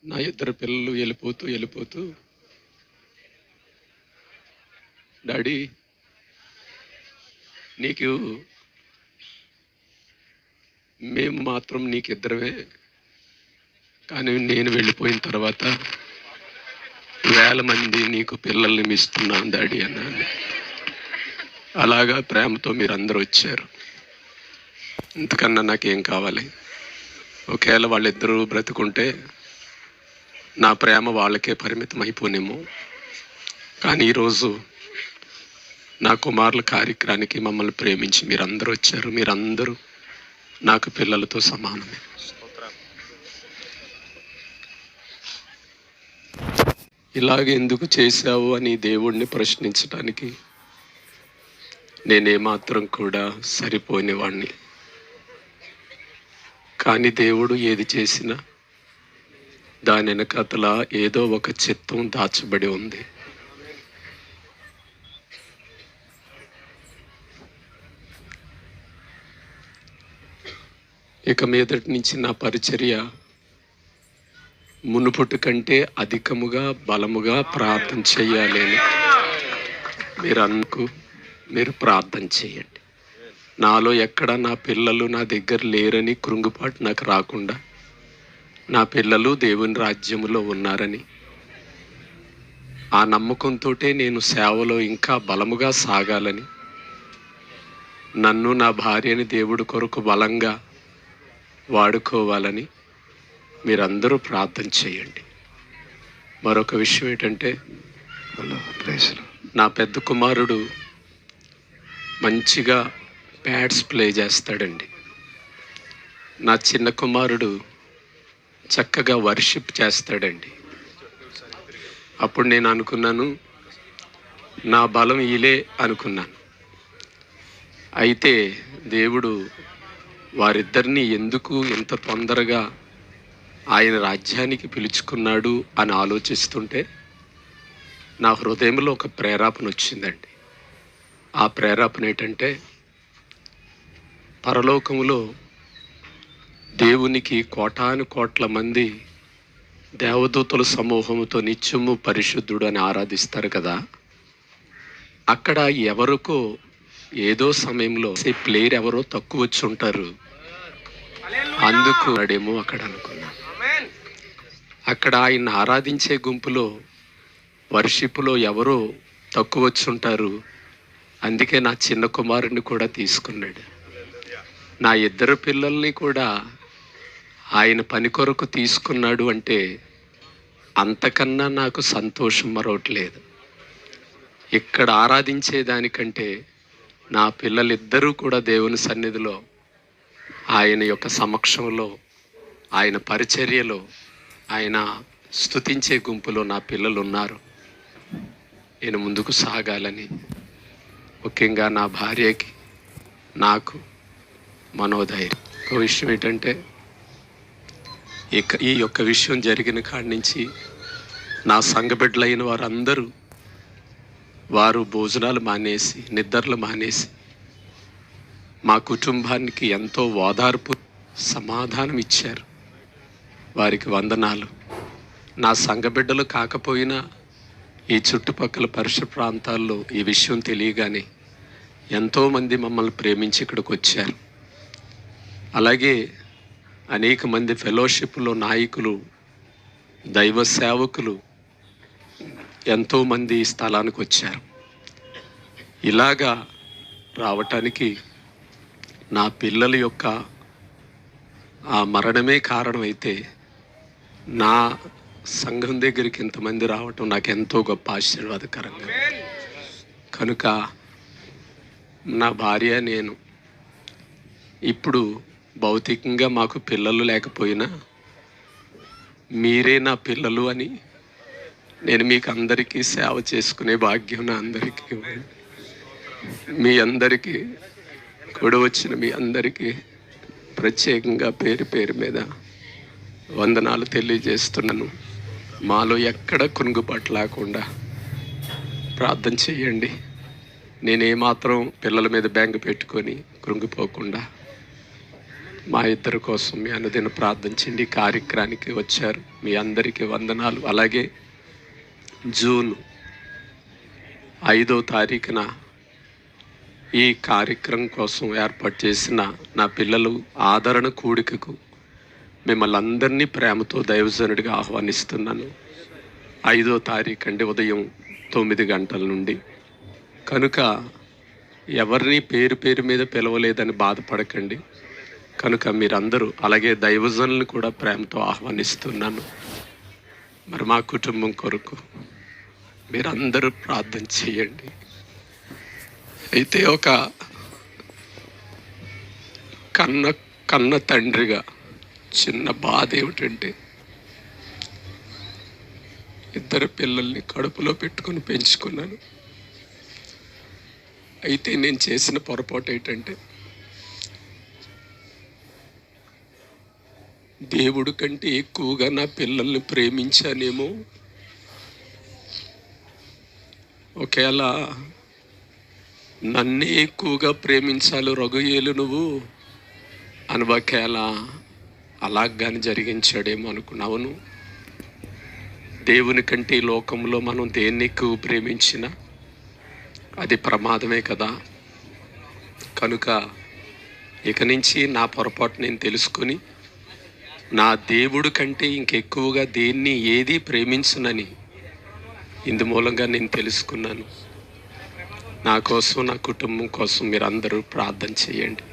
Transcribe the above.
నా ఇద్దరు పిల్లలు వెళ్ళిపోతూ డాడీ నీకు మేము మాత్రం నీకిద్దరమే, కానీ నేను వెళ్ళిపోయిన తర్వాత వేల మంది నీకు పిల్లల్ని మిస్తున్నాను డాడీ అన్నాను. అలాగా ప్రేమతో మీరు అందరూ వచ్చారు. ఇంతకన్నా నాకేం కావాలి? ఒకవేళ వాళ్ళిద్దరూ బ్రతుకుంటే నా ప్రేమ వాళ్ళకే పరిమితం అయిపోనేమో. కానీ ఈరోజు నా కుమారుల కార్యక్రమానికి మమ్మల్ని ప్రేమించి మీరందరూ వచ్చారు. మీరందరూ నాకు పిల్లలతో సమానమే. ఇలాగ ఎందుకు చేశావు అని దేవుణ్ణి ప్రశ్నించడానికి నేనేమాత్రం కూడా సరిపోయినవాణ్ణి. కానీ దేవుడు ఏది చేసినా దాని వెనకతల ఏదో ఒక చిత్తం దాచబడి ఉంది. ఇక మీదటి నుంచి నా పరిచర్య మునుపటి కంటే అధికముగా బలముగా ప్రార్థన చేయాలి అని మీరు ప్రార్థన చేయండి. నాలో ఎక్కడ నా పిల్లలు నా దగ్గర లేరని కృంగుపాటు నాకు రాకుండా, నా పిల్లలు దేవుని రాజ్యములో ఉన్నారని ఆ నమ్మకంతో నేను సేవలో ఇంకా బలముగా సాగాలని, నన్ను నా భార్యని దేవుడి కొరకు బలంగా వాడుకోవాలని మీరందరూ ప్రార్థన చేయండి. మరొక విషయం ఏంటంటే, నా పెద్ద కుమారుడు మంచిగా ప్యాడ్స్ ప్లే చేస్తాడండి. నా చిన్న కుమారుడు చక్కగా వర్షిప్ చేస్తాడండి. అప్పుడు నేను అనుకున్నాను, నా బలం ఈలే అనుకున్నాను. అయితే దేవుడు వారిద్దరిని ఎందుకు ఇంత తొందరగా ఆయన రాజ్యానికి పిలుచుకున్నాడు అని ఆలోచిస్తుంటే నా హృదయంలో ఒక ప్రేరేపణ వచ్చిందండి. ఆ ప్రేరేపణ ఏంటంటే, పరలోకములో దేవునికి కోటాను కోట్ల మంది దేవదూతల సమూహముతో నిత్యము పరిశుద్ధుడు అని ఆరాధిస్తారు కదా. అక్కడ ఎవరికో ఏదో సమయంలో ప్లేయర్ ఎవరో తక్కువ వచ్చి ఉంటారు, అందుకు అడేమో అక్కడ అనుకున్నా. అక్కడ ఆయన ఆరాధించే గుంపులో వర్షిప్లో ఎవరో తక్కువ వచ్చి ఉంటారు, అందుకే నా చిన్న కుమారుడిని కూడా తీసుకున్నాడు. నా ఇద్దరు పిల్లల్ని కూడా ఆయన పని కొరకు తీసుకున్నాడు అంటే అంతకన్నా నాకు సంతోషం మరొకట్లేదు. ఇక్కడ ఆరాధించేదానికంటే నా పిల్లలిద్దరూ కూడా దేవుని సన్నిధిలో ఆయన యొక్క సమక్షంలో ఆయన పరిచర్యలో ఆయన స్తుతించే గుంపులో నా పిల్లలు ఉన్నారు. నేను ముందుకు సాగాలని, ముఖ్యంగా నా భార్యకి నాకు మనోధైర్యం. ఒక విషయం ఏంటంటే, ఈ యొక్క విషయం జరిగిన కాడి నుంచి నా సంఘబిడ్డలైన వారందరూ వారు భోజనాలు మానేసి నిద్రలు మానేసి మా కుటుంబానికి ఎంతో ఓదార్పు సమాధానం ఇచ్చారు. వారికి వందనాలు. నా సంఘబిడ్డలు కాకపోయినా ఈ చుట్టుపక్కల పరిసర ప్రాంతాల్లో ఈ విషయం తెలియగానే ఎంతోమంది మమ్మల్ని ప్రేమించి ఇక్కడికి వచ్చారు. అలాగే అనేక మంది ఫెలోషిప్లో నాయకులు, దైవ సేవకులు ఎంతోమంది ఈ స్థలానికి వచ్చారు. ఇలాగా రావటానికి నా పిల్లల యొక్క ఆ మరణమే కారణమైతే నా సంఘం దగ్గరికి ఇంతమంది రావటం నాకు ఎంతో గొప్ప ఆశీర్వాదకరంగా. కనుక నా భార్య నేను ఇప్పుడు భౌతికంగా మాకు పిల్లలు లేకపోయినా మీరే నా పిల్లలు అని నేను మీకు అందరికీ సేవ చేసుకునే భాగ్యం నా అందరికీ, మీ అందరికీ కూడా వచ్చిన మీ అందరికీ ప్రత్యేకంగా పేరు పేరు మీద వందనాలు తెలియజేస్తున్నాను. మాలో ఎక్కడ కృంగుబాటు లేకుండా ప్రార్థన చేయండి. నేనేమాత్రం పిల్లల మీద బెంగ పెట్టుకొని కృంగిపోకుండా మా ఇద్దరి కోసం మీ అనుదిన ప్రార్థించండి. ఈ కార్యక్రమానికి వచ్చారు, మీ అందరికీ వందనాలు. అలాగే జూన్ 5వ తారీఖున ఈ కార్యక్రమం కోసం ఏర్పాటు చేసిన నా పిల్లలు ఆదరణ కూడికకు మిమ్మల్ని అందరినీ ప్రేమతో దైవజనుడిగా ఆహ్వానిస్తున్నాను. 5వ తారీఖు అండి, ఉదయం 9 గంటల నుండి. కనుక ఎవరిని పేరు పేరు మీద పిలవలేదని బాధపడకండి. కనుక మీరందరూ, అలాగే దైవజనులను కూడా ప్రేమతో ఆహ్వానిస్తున్నాను. మరి మా కుటుంబం కొరకు మీరందరూ ప్రార్థన చేయండి. అయితే ఒక కన్న తండ్రిగా చిన్న బాధ ఏమిటంటే, ఇద్దరు పిల్లల్ని కడుపులో పెట్టుకొని పెంచుకున్నాను. అయితే నేను చేసిన పొరపాటు ఏంటంటే, దేవుడి కంటే ఎక్కువగా నా పిల్లల్ని ప్రేమించానేమో. ఒకవేళ నన్నే ఎక్కువగా ప్రేమించాలి రఘుయేలు నువ్వు అని ఒకవేళ అలాగాని జరిగించాడేమో అనుకున్నావును. దేవుని కంటే ఈ లోకంలో మనం దేన్ని ఎక్కువ ప్రేమించినా అది ప్రమాదమే కదా. కనుక ఇక నుంచి నా పొరపాటు నేను తెలుసుకొని, నా దేవుడి కంటే ఇంకెక్కువగా దేన్ని ఏది ప్రేమించునని ఇందు మూలంగా నేను తెలుసుకున్నాను. నా కోసం, నా కుటుంబం కోసం మీరందరూ ప్రార్థన చేయండి.